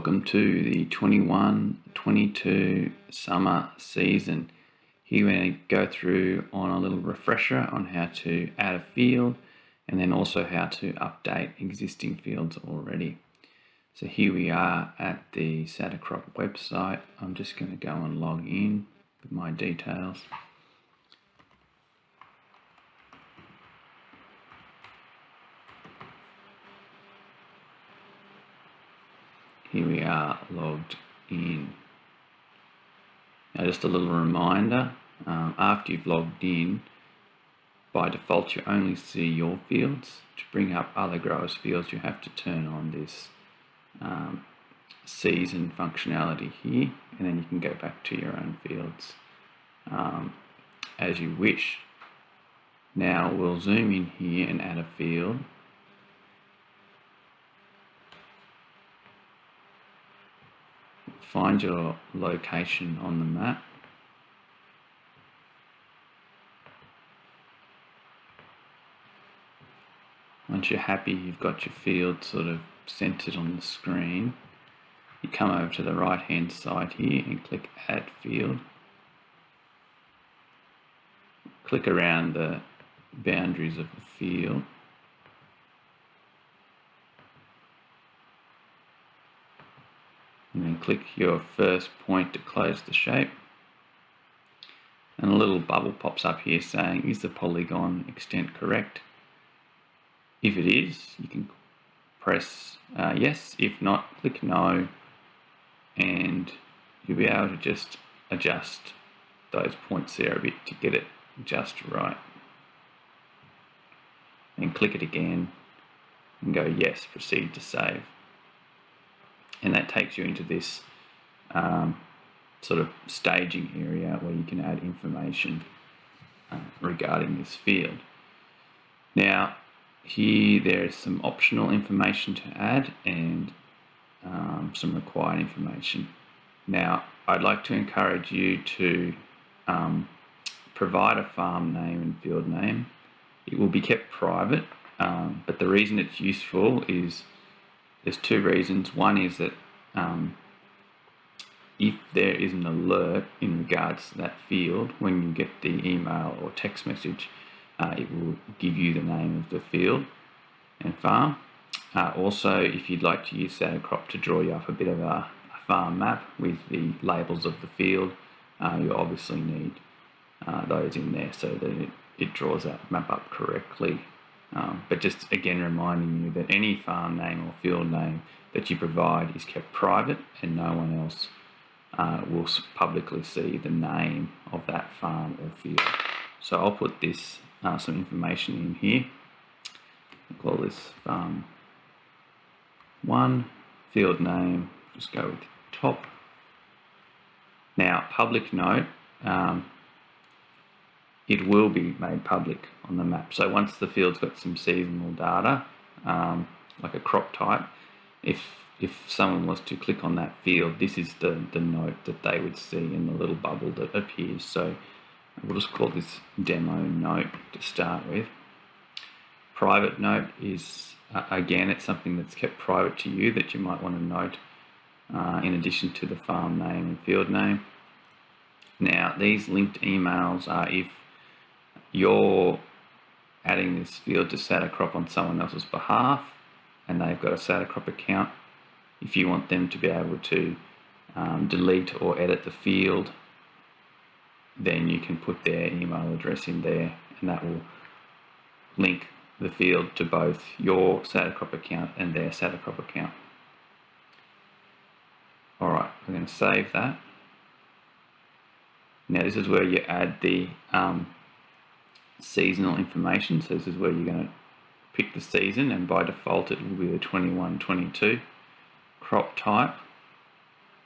Welcome to the 21-22 summer season. Here we're going to go through on a little refresher on how to add a field and then also how to update existing fields already. So here we are at the SATACROP website. I'm just going to go and log in with my details. Here we are logged in. Now just a little reminder, after you've logged in, by default you only see your fields. To bring up other growers' fields you have to turn on this season functionality here, and then you can go back to your own fields as you wish. Now we'll zoom in here and add a field. Find your location on the map. Once you're happy you've got your field sort of centered on the screen, you come over to the right hand side here and click Add Field. Click around the boundaries of the field. And then click your first point to close the shape. And a little bubble pops up here saying, is the polygon extent correct? If it is, you can press yes. If not, click no, and you'll be able to just adjust those points there a bit to get it just right. And click it again and go yes, proceed to save. And that takes you into this sort of staging area where you can add information regarding this field. Now here there's some optional information to add and some required information. Now I'd like to encourage you to provide a farm name and field name. It will be kept private, but the reason it's useful is there's two reasons. One is that if there is an alert in regards to that field, when you get the email or text message, it will give you the name of the field and farm. Also, if you'd like to use SATACROP to draw you up a bit of a farm map with the labels of the field, you obviously need those in there so that it draws that map up correctly. But just again reminding you that any farm name or field name that you provide is kept private and no one else will publicly see the name of that farm or field. So I'll put this some information in here. I'll call this farm 1, field name, just go with top. Now public note, it will be made public on the map. So once the field's got some seasonal data, like a crop type, if someone was to click on that field, this is the note that they would see in the little bubble that appears. So we'll just call this demo note to start with. Private note is, again, it's something that's kept private to you that you might want to note in addition to the farm name and field name. Now these linked emails are if you're adding this field to SATACROP on someone else's behalf and they've got a SATACROP account. If you want them to be able to delete or edit the field, then you can put their email address in there and that will link the field to both your SATACROP account and their SATACROP account. Alright, we're going to save that. Now this is where you add the seasonal information. So this is where you're going to pick the season, and by default it will be the 21-22. Crop type,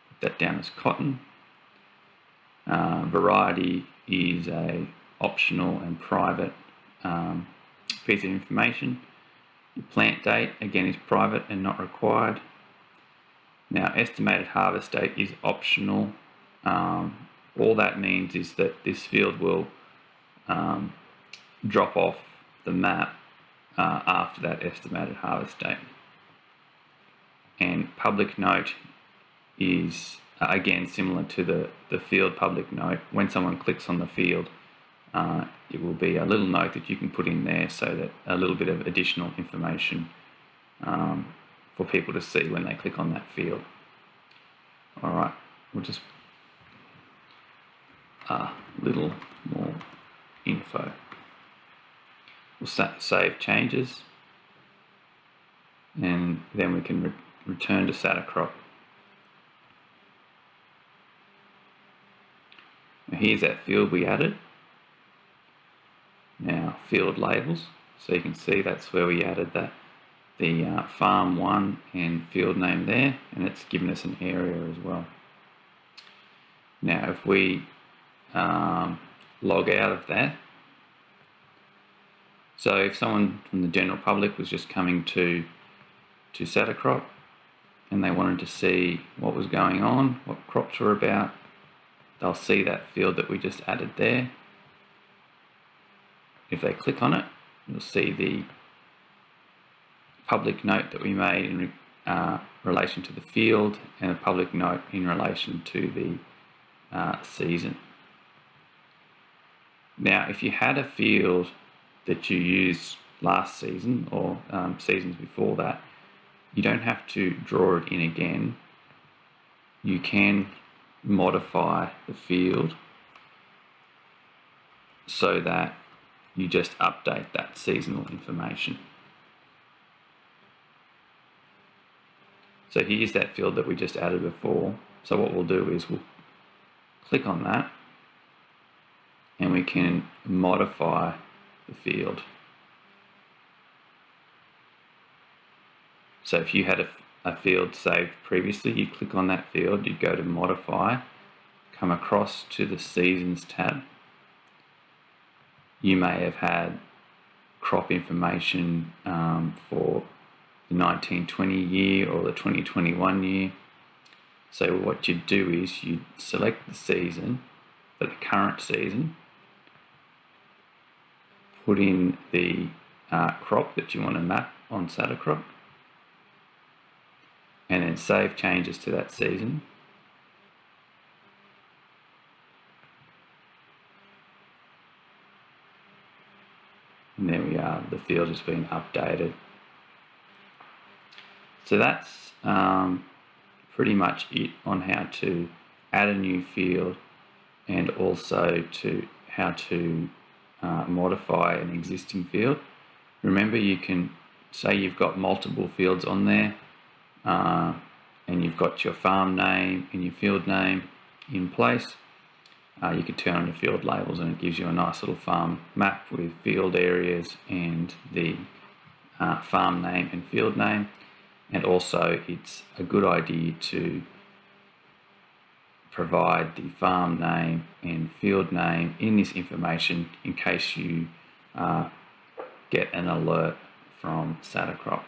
put that down as cotton. Variety is a optional and private piece of information. The plant date again is private and not required. Now estimated harvest date is optional. All that means is that this field will drop off the map after that estimated harvest date. And public note is, again, similar to the field public note. When someone clicks on the field, it will be a little note that you can put in there, so that a little bit of additional information for people to see when they click on that field. All right, we'll just a little more info. We'll save changes, and then we can return to SATACROP. Now here's that field we added. Now field labels, so you can see that's where we added the farm 1 and field name there, and it's given us an area as well. Now if we log out of that, so if someone from the general public was just coming to SATACROP and they wanted to see what was going on, what crops were about, they'll see that field that we just added there. If they click on it, you'll see the public note that we made in relation to the field, and a public note in relation to the season. Now, if you had a field that you used last season or seasons before that, you don't have to draw it in again. You can modify the field so that you just update that seasonal information. So here's that field that we just added before. So what we'll do is we'll click on that, and we can modify the field. So if you had a field saved previously, you click on that field, you'd go to modify, come across to the seasons tab. You may have had crop information for the 1920 year or the 2021 year. So what you'd do is you'd select the season, for the current season, put in the crop that you want to map on SATACROP, and then save changes to that season. And there we are, the field has been updated. So that's pretty much it on how to add a new field, and also to how to modify an existing field. Remember, you can say you've got multiple fields on there, and you've got your farm name and your field name in place. You can turn on your field labels, and it gives you a nice little farm map with field areas and the farm name and field name. And also, it's a good idea to provide the farm name and field name in this information in case you get an alert from SATACROP.